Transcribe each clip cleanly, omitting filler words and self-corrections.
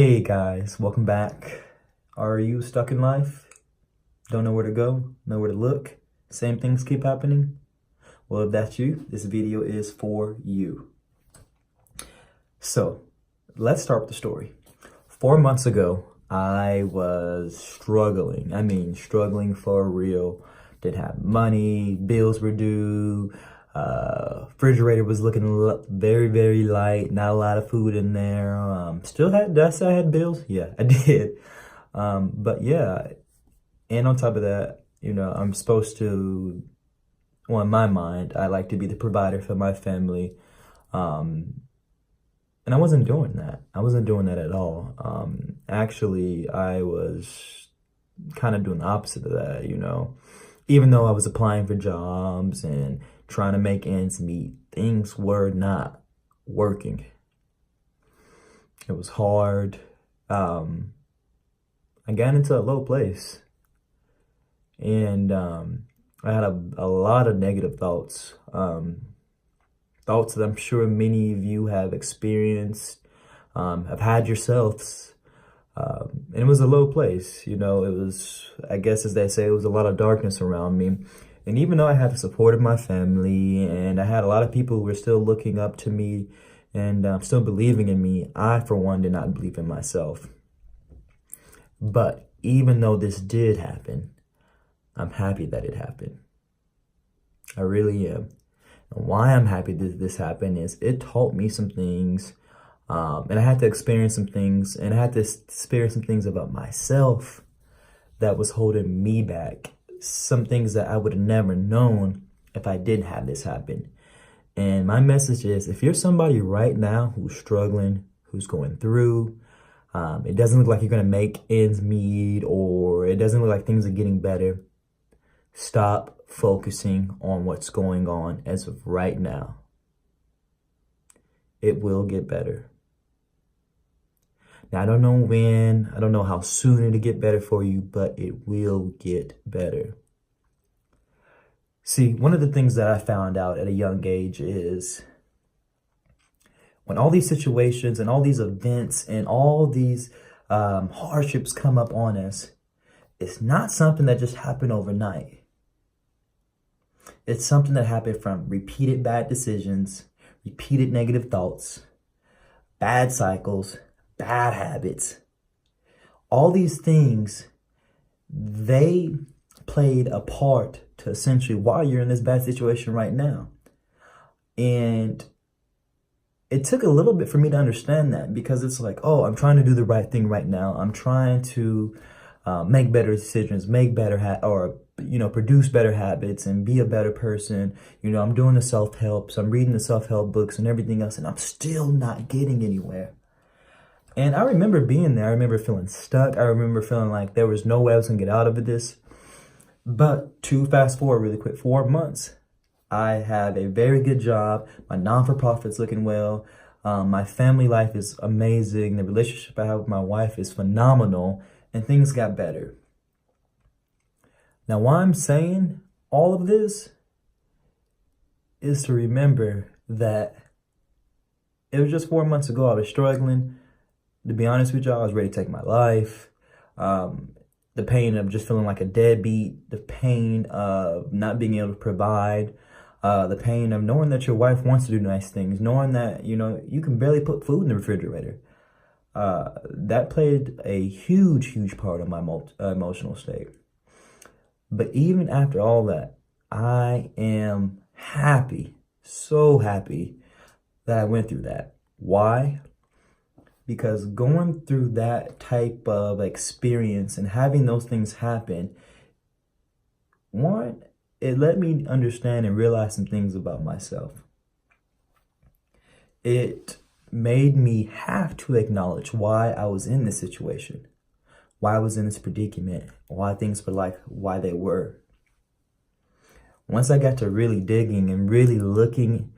Hey guys, welcome back. Are you stuck in life? Don't know where to go? Know where to look? Same things keep happening? Well, if that's you, this video is for you. So, let's start with the story. 4 months ago, I was struggling. Struggling for real. Didn't have money, bills were due, refrigerator was looking very, very light, not a lot of food in there. Did I say I had bills? Yeah, I did. But yeah, and on top of that, I'm supposed to, well, in my mind, I like to be the provider for my family. And I wasn't doing that. I wasn't doing that at all. Actually, I was kind of doing the opposite of that, Even though I was applying for jobs and trying to make ends meet, things were not working. It was hard. I got into a low place. And I had a lot of negative thoughts. Thoughts that I'm sure many of you have experienced, have had yourselves. And it was a low place, it was, I guess as they say, it was a lot of darkness around me. And even though I had the support of my family and I had a lot of people who were still looking up to me and still believing in me, I, for one, did not believe in myself. But even though this did happen, I'm happy that it happened. I really am. And why I'm happy that this happened is it taught me some things. And I had to experience some things, and I had to experience some things about myself that was holding me back. Some things that I would have never known if I didn't have this happen. And my message is, if you're somebody right now who's struggling, who's going through, it doesn't look like you're going to make ends meet, or it doesn't look like things are getting better, stop focusing on what's going on as of right now. It will get better. Now, I don't know when, I don't know how soon it'll get better for you, but it will get better. See, one of the things that I found out at a young age is when all these situations and all these events and all these hardships come up on us, it's not something that just happened overnight. It's something that happened from repeated bad decisions, repeated negative thoughts, bad cycles, bad habits. All these things, they played a part to essentially why you're in this bad situation right now. And it took a little bit for me to understand that, because it's like, oh, I'm trying to do the right thing right now. I'm trying to make better decisions, make better produce better habits and be a better person. I'm doing the self-help, so I'm reading the self-help books and everything else, and I'm still not getting anywhere. And I remember being there. I remember feeling stuck. I remember feeling like there was no way I was gonna get out of this. But to fast forward really quick, 4 months, I have a very good job. My non-for-profit's looking well. My family life is amazing. The relationship I have with my wife is phenomenal, and things got better. Now, why I'm saying all of this is to remember that it was just 4 months ago. I was struggling. To be honest with y'all, I was ready to take my life. The pain of just feeling like a deadbeat, the pain of not being able to provide, the pain of knowing that your wife wants to do nice things, knowing that, you can barely put food in the refrigerator. That played a huge, huge part of my emotional state. But even after all that, I am happy, so happy that I went through that. Why? Because going through that type of experience and having those things happen, one, it let me understand and realize some things about myself. It made me have to acknowledge why I was in this situation, why I was in this predicament, why things were like why they were. Once I got to really digging and really looking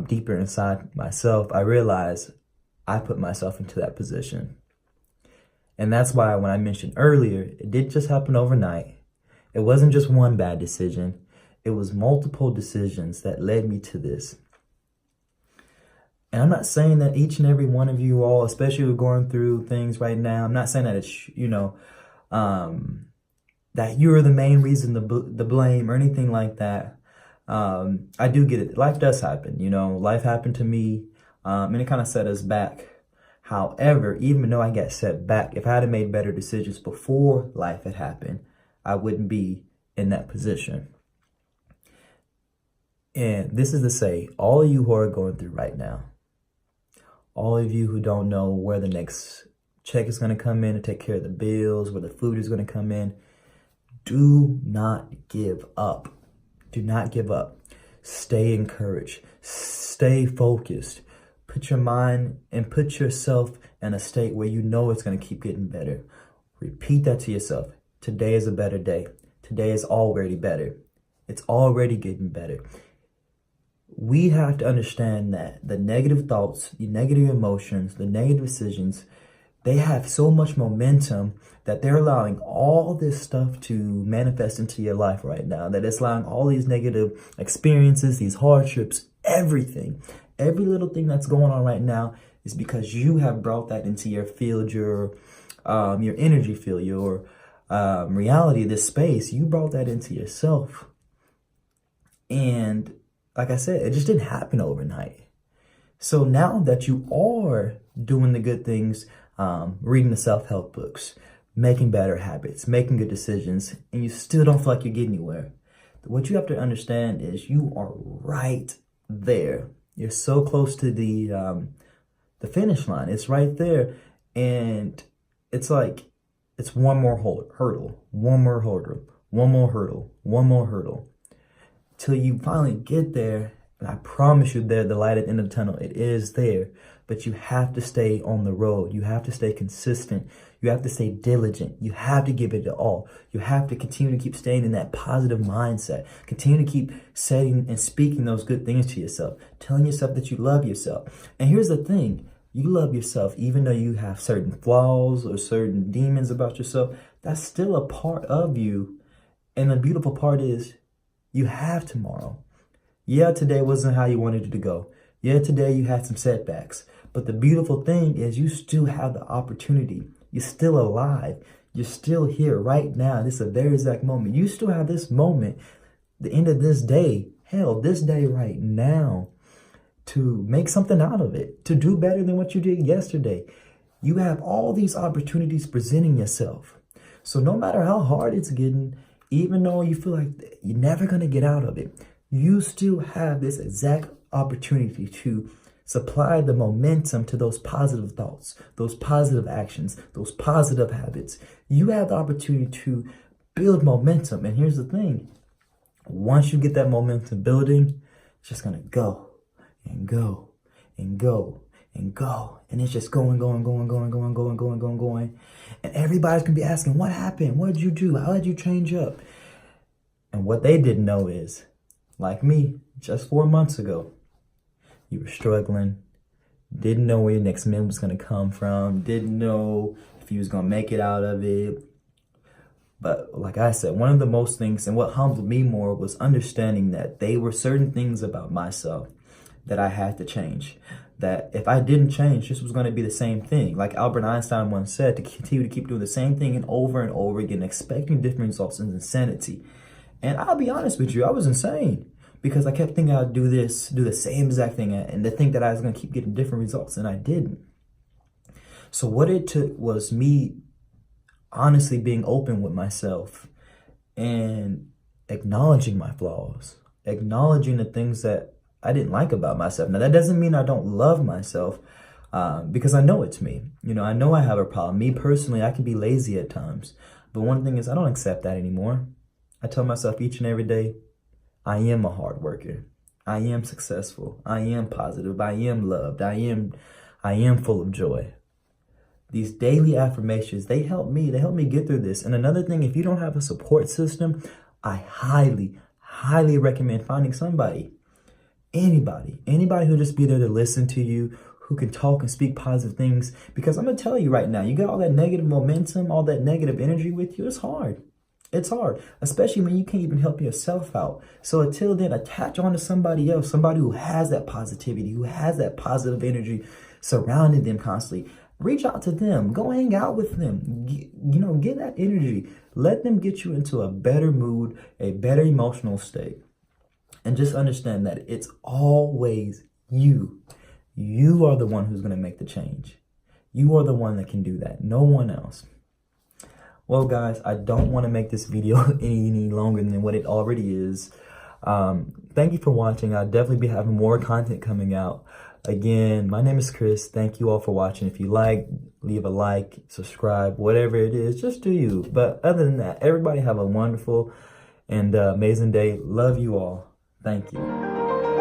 deeper inside myself, I realized I put myself into that position. And that's why when I mentioned earlier, it didn't just happen overnight. It wasn't just one bad decision. It was multiple decisions that led me to this. And I'm not saying that each and every one of you all, especially who are going through things right now, I'm not saying that it's, that you're the main reason, the blame or anything like that. I do get it. Life does happen. Life happened to me, and it kind of set us back. However, even though I got set back, if I had made better decisions before life had happened, I wouldn't be in that position. And this is to say, all of you who are going through right now, all of you who don't know where the next check is going to come in to take care of the bills, where the food is going to come in, do not give up. Do not give up. Stay encouraged. Stay focused. Put your mind and put yourself in a state where you know it's going to keep getting better. Repeat that to yourself. Today is a better day. Today is already better. It's already getting better. We have to understand that the negative thoughts, the negative emotions, the negative decisions, they have so much momentum that they're allowing all this stuff to manifest into your life right now. That it's allowing all these negative experiences, these hardships, everything. Every little thing that's going on right now is because you have brought that into your field, your energy field, your reality, this space. You brought that into yourself. And like I said, it just didn't happen overnight. So now that you are doing the good things, reading the self-help books, making better habits, making good decisions, and you still don't feel like you're getting anywhere, what you have to understand is you are right there. You're so close to the finish line. It's right there. And it's like, it's one more hurdle, one more hurdle, one more hurdle, one more hurdle. Till you finally get there, and I promise you the light at the end of the tunnel, it is there. But you have to stay on the road. You have to stay consistent. You have to stay diligent. You have to give it all. You have to continue to keep staying in that positive mindset. Continue to keep saying and speaking those good things to yourself. Telling yourself that you love yourself. And here's the thing. You love yourself even though you have certain flaws or certain demons about yourself. That's still a part of you. And the beautiful part is, you have tomorrow. Yeah, today wasn't how you wanted it to go. Yeah, today you had some setbacks. But the beautiful thing is you still have the opportunity. You're still alive. You're still here right now. This is a very exact moment. You still have this moment, the end of this day, hell, this day right now, to make something out of it, to do better than what you did yesterday. You have all these opportunities presenting yourself. So no matter how hard it's getting, even though you feel like you're never going to get out of it, you still have this exact opportunity to supply the momentum to those positive thoughts, those positive actions, those positive habits. You have the opportunity to build momentum. And here's the thing. Once you get that momentum building, it's just going to go and go and go and go. And it's just going. And everybody's going to be asking, what happened? What did you do? How did you change up? And what they didn't know is, like me, just 4 months ago, you were struggling, didn't know where your next meal was going to come from, didn't know if you was going to make it out of it. But like I said, one of the most things, and what humbled me more, was understanding that there were certain things about myself that I had to change. That if I didn't change, this was going to be the same thing. Like Albert Einstein once said, to continue to keep doing the same thing and over again, expecting different results, is insanity. And I'll be honest with you, I was insane. Because I kept thinking I'd do this, do the same exact thing, and to think that I was going to keep getting different results, and I didn't. So what it took was me honestly being open with myself and acknowledging my flaws, acknowledging the things that I didn't like about myself. Now, that doesn't mean I don't love myself, because I know it's me. I know I have a problem. Me personally, I can be lazy at times. But one thing is, I don't accept that anymore. I tell myself each and every day, I am a hard worker. I am successful. I am positive. I am loved. I am full of joy. These daily affirmations, they help me. They help me get through this. And another thing, if you don't have a support system, I highly, highly recommend finding somebody. Anybody who'll just be there to listen to you, who can talk and speak positive things. Because I'm going to tell you right now, you got all that negative momentum, all that negative energy with you. It's hard. It's hard, especially when you can't even help yourself out. So until then, attach on to somebody else, somebody who has that positivity, who has that positive energy surrounding them constantly. Reach out to them. Go hang out with them. Get that energy. Let them get you into a better mood, a better emotional state. And just understand that it's always you. You are the one who's going to make the change. You are the one that can do that. No one else. Well, guys, I don't want to make this video any longer than what it already is. Thank you for watching. I'll definitely be having more content coming out. Again, my name is Chris. Thank you all for watching. If you like, leave a like, subscribe, whatever it is, just do you. But other than that, everybody have a wonderful and amazing day. Love you all. Thank you.